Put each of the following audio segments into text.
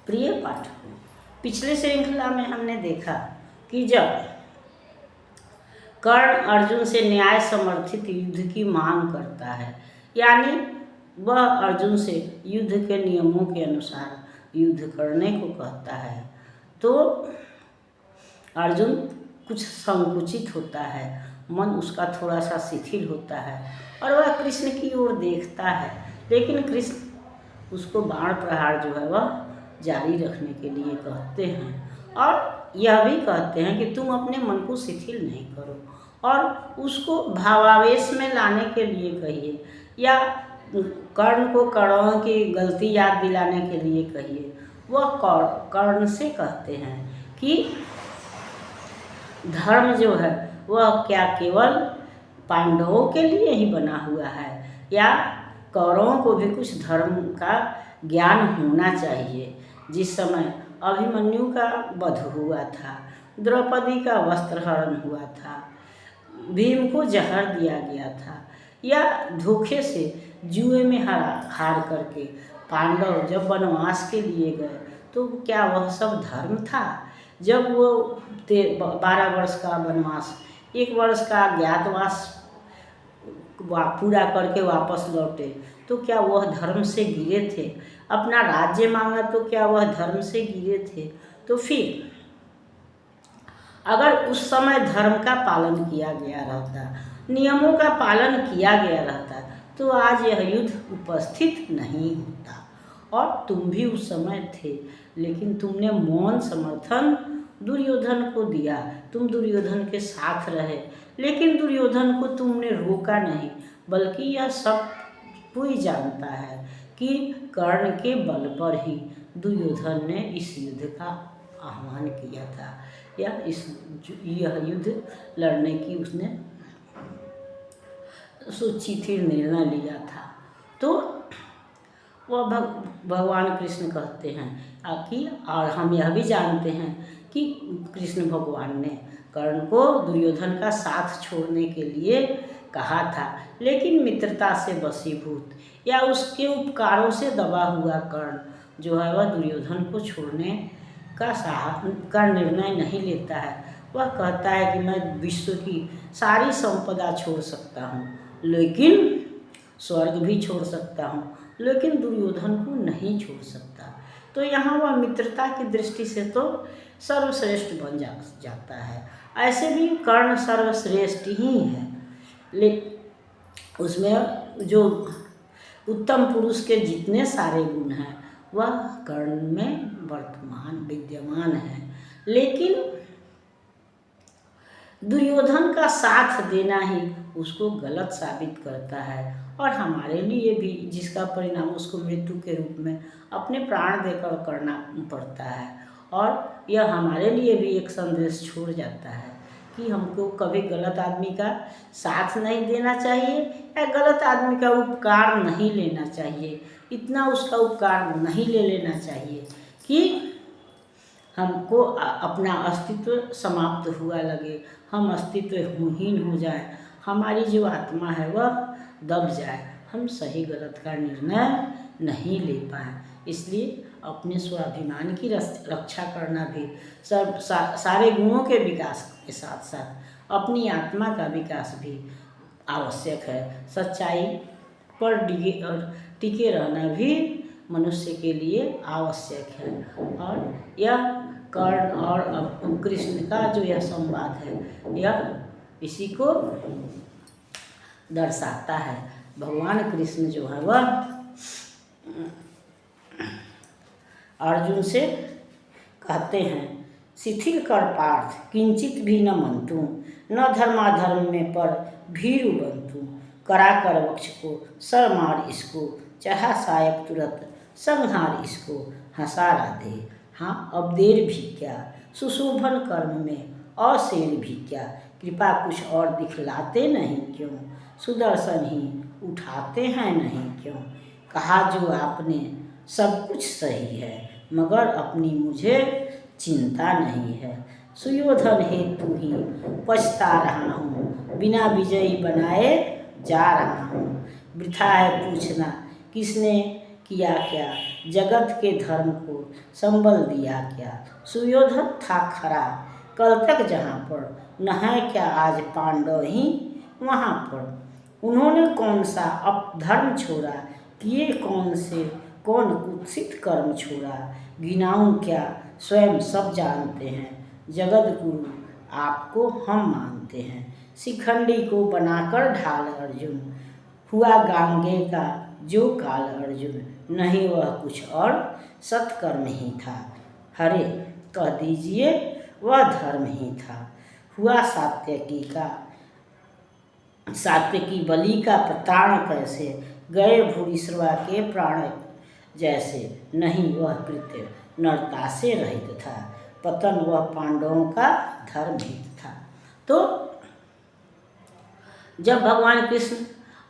प्रिय पाठकों, पिछले श्रृंखला में हमने देखा कि जब कर्ण अर्जुन से न्याय समर्थित युद्ध की मांग करता है, यानी वह अर्जुन से युद्ध के नियमों के अनुसार युद्ध करने को कहता है, तो अर्जुन कुछ संकुचित होता है, मन उसका थोड़ा सा शिथिल होता है और वह कृष्ण की ओर देखता है, लेकिन कृष्ण उसको बाण प्रहार जो है वह जारी रखने के लिए कहते हैं और यह भी कहते हैं कि तुम अपने मन को शिथिल नहीं करो और उसको भावावेश में लाने के लिए कहिए या कर्ण को कौरवों की गलती याद दिलाने के लिए कहिए। वह कर्ण से कहते हैं कि धर्म जो है वह क्या केवल पांडवों के लिए ही बना हुआ है या कौरवों को भी कुछ धर्म का ज्ञान होना चाहिए। जिस समय अभिमन्यु का वध हुआ था, द्रौपदी का वस्त्रहरण हुआ था, भीम को जहर दिया गया था या धोखे से जुए में हार करके पांडव जब वनवास के लिए गए, तो क्या वह सब धर्म था? जब वो 12 वर्ष का वनवास, 1 वर्ष का ज्ञातवास पूरा करके वापस लौटे, तो क्या वह धर्म से गिरे थे? अपना राज्य मांगा तो क्या वह धर्म से गिरे थे? तो फिर अगर उस समय धर्म का पालन किया गया रहता, नियमों का पालन किया गया रहता, तो आज यह युद्ध उपस्थित नहीं होता। और तुम भी उस समय थे, लेकिन तुमने मौन समर्थन दुर्योधन को दिया, तुम दुर्योधन के साथ रहे, लेकिन दुर्योधन को तुमने रोका नहीं, बल्कि यह सब कोई जानता है कि कर्ण के बल पर ही दुर्योधन ने इस युद्ध का आह्वान किया था या यह युद्ध लड़ने की उसने सोची थी, निर्णय लिया था। तो वह भगवान कृष्ण कहते हैं कि और हम यह भी जानते हैं कि कृष्ण भगवान ने कर्ण को दुर्योधन का साथ छोड़ने के लिए कहा था, लेकिन मित्रता से वशीभूत या उसके उपकारों से दबा हुआ कर्ण जो है वह दुर्योधन को छोड़ने का निर्णय नहीं लेता है। वह कहता है कि मैं विश्व की सारी संपदा छोड़ सकता हूँ, लेकिन स्वर्ग भी छोड़ सकता हूँ, लेकिन दुर्योधन को नहीं छोड़ सकता। तो यहाँ वह मित्रता की दृष्टि से तो सर्वश्रेष्ठ बन जाता है। ऐसे भी कर्ण सर्वश्रेष्ठ ही है, लेकिन उसमें जो उत्तम पुरुष के जितने सारे गुण हैं वह कर्ण में विद्यमान है, लेकिन दुर्योधन का साथ देना ही उसको गलत साबित करता है और हमारे लिए भी जिसका परिणाम उसको मृत्यु के रूप में अपने प्राण देकर करना पड़ता है। और यह हमारे लिए भी एक संदेश छोड़ जाता है कि हमको कभी गलत आदमी का साथ नहीं देना चाहिए या गलत आदमी का उपकार नहीं लेना चाहिए, इतना उसका उपकार नहीं ले लेना चाहिए कि हमको अपना अस्तित्व समाप्त हुआ लगे, हम अस्तित्वहीन हो जाए, हमारी जो आत्मा है वह दब जाए, हम सही गलत का निर्णय नहीं ले पाएँ। इसलिए अपने स्वाभिमान की रक्षा करना भी सारे गुणों के विकास के साथ साथ अपनी आत्मा का विकास भी आवश्यक है। सच्चाई पर टिके रहना भी मनुष्य के लिए आवश्यक है। और यह कर्ण और कृष्ण का जो यह संवाद है यह इसी को दर्शाता है। भगवान कृष्ण जो है वह अर्जुन से कहते हैं, शिथिल कर पार्थ किंचित भी न मंतु, न धर्माधर्म में पर भीरु बंतु, करा कर वक्ष को सर मार इसको, चाहा सायक तुरंत संहार इसको, हंसा राधे। हाँ अब देर भी क्या, सुशोभन कर्म में अशेर भी क्या, कृपा कुछ और दिखलाते नहीं क्यों, सुदर्शन ही उठाते हैं नहीं क्यों, कहा जो आपने सब कुछ सही है, मगर अपनी मुझे चिंता नहीं है, सुयोधन हेतु ही पछता रहा हूँ, बिना विजयी बनाए जा रहा हूँ, वृथा है पूछना किसने किया क्या, जगत के धर्म को संबल दिया क्या। सुयोधन था खरा कल तक जहाँ पर, न है क्या आज पांडव ही वहाँ पर। उन्होंने कौन सा अपधर्म छोड़ा, किए कौन कुत्सित कर्म छोड़ा। गिनाऊं क्या स्वयं सब जानते हैं, जगत गुरु आपको हम मानते हैं। शिखंडी को बनाकर ढाल अर्जुन, हुआ गांगे का जो काल अर्जुन। नहीं वह कुछ और सत्कर्म ही था, हरे कह दीजिए वह धर्म ही था। हुआ सात्यकी बलि का प्रताड़ कैसे, गए भूरिश्रवा के प्राण जैसे। नहीं वह कृत्य नरता से रहित था, पतन वह पांडवों का धर्म हित था। तो जब भगवान कृष्ण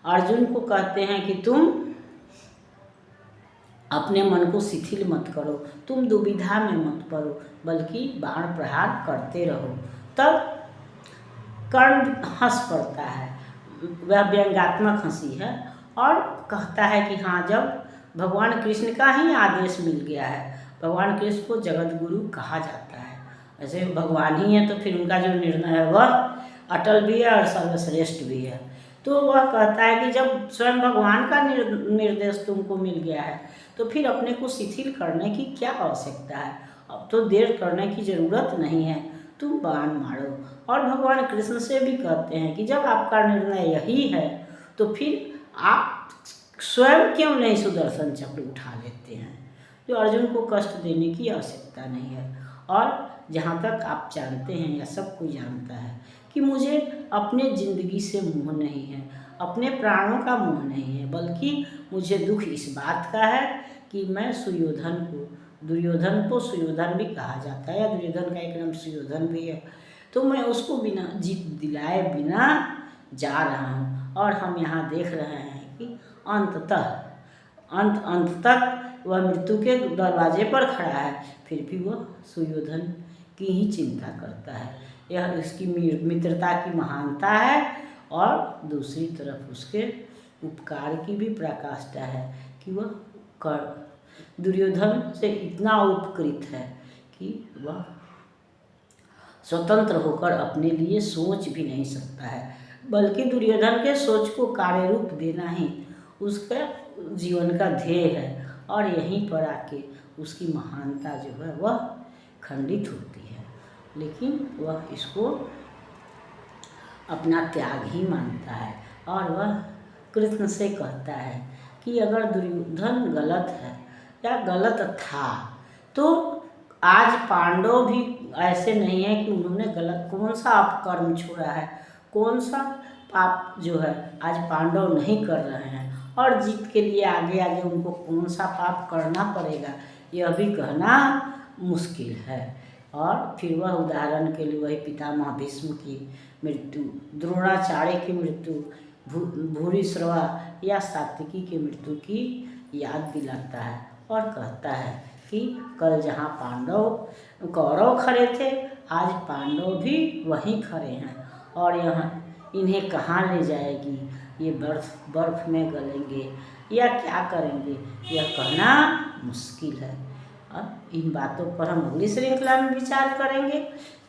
अर्जुन को कहते हैं कि तुम अपने मन को शिथिल मत करो, तुम दुविधा में मत पड़ो, बल्कि बाण प्रहार करते रहो, तब कर्ण हंस पड़ता है। वह व्यंग्यात्मक हंसी है और कहता है कि हाँ, जब भगवान कृष्ण का ही आदेश मिल गया है, भगवान कृष्ण को जगत गुरु कहा जाता है, ऐसे भगवान ही है, तो फिर उनका जो निर्णय है वह अटल भी है और सर्वश्रेष्ठ भी है। तो वह कहता है कि जब स्वयं भगवान का निर्देश तुमको मिल गया है, तो फिर अपने को शिथिल करने की क्या आवश्यकता है। अब तो देर करने की ज़रूरत नहीं है, तुम बाण मारो। और भगवान कृष्ण से भी कहते हैं कि जब आपका निर्णय यही है, तो फिर आप स्वयं क्यों नहीं सुदर्शन चक्र उठा लेते हैं, जो अर्जुन को कष्ट देने की आवश्यकता नहीं है। और जहाँ तक आप जानते हैं या सब कोई जानता है कि मुझे अपने ज़िंदगी से मोह नहीं है, अपने प्राणों का मोह नहीं है, बल्कि मुझे दुख इस बात का है कि मैं दुर्योधन को सुयोधन भी कहा जाता है, या दुर्योधन का एक नाम सुयोधन भी है, तो मैं उसको बिना जीत दिलाए बिना जा रहा हूँ। और हम यहाँ देख रहे हैं कि अंत तक वह मृत्यु के दरवाजे पर खड़ा है, फिर भी वह सुयोधन की ही चिंता करता है। यह इसकी मित्रता की महानता है, और दूसरी तरफ उसके उपकार की भी पराकाष्ठा है कि वह दुर्योधन से इतना उपकृत है कि वह स्वतंत्र होकर अपने लिए सोच भी नहीं सकता है, बल्कि दुर्योधन के सोच को कार्य रूप देना ही उसका जीवन का ध्येय है। और यहीं पर आके उसकी महानता जो है वह खंडित होती है, लेकिन वह इसको अपना त्याग ही मानता है। और वह कृष्ण से कहता है कि अगर दुर्योधन गलत है या गलत था, तो आज पांडव भी ऐसे नहीं है कि उन्होंने गलत कौन सा अपकर्म छोड़ा है, कौन सा पाप जो है आज पांडव नहीं कर रहे हैं, और जीत के लिए आगे आगे उनको कौन सा पाप करना पड़ेगा यह भी कहना मुश्किल है। और फिर वह उदाहरण के लिए वही पितामह भीष्म की मृत्यु, द्रोणाचार्य की मृत्यु, भूरिश्रवा या सात्विकी की मृत्यु की याद दिलाता है, और कहता है कि कल जहाँ कौरव खड़े थे, आज पांडव भी वहीं खड़े हैं, और यहाँ इन्हें कहाँ ले जाएगी, ये बर्फ में गलेंगे या क्या करेंगे, यह कहना मुश्किल है। अब इन बातों पर हम अगली श्रृंखला में विचार करेंगे।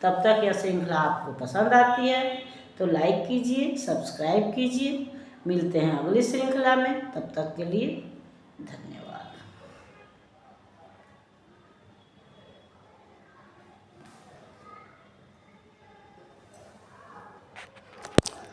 तब तक यह श्रृंखला आपको पसंद आती है तो लाइक कीजिए, सब्सक्राइब कीजिए। मिलते हैं अगली श्रृंखला में, तब तक के लिए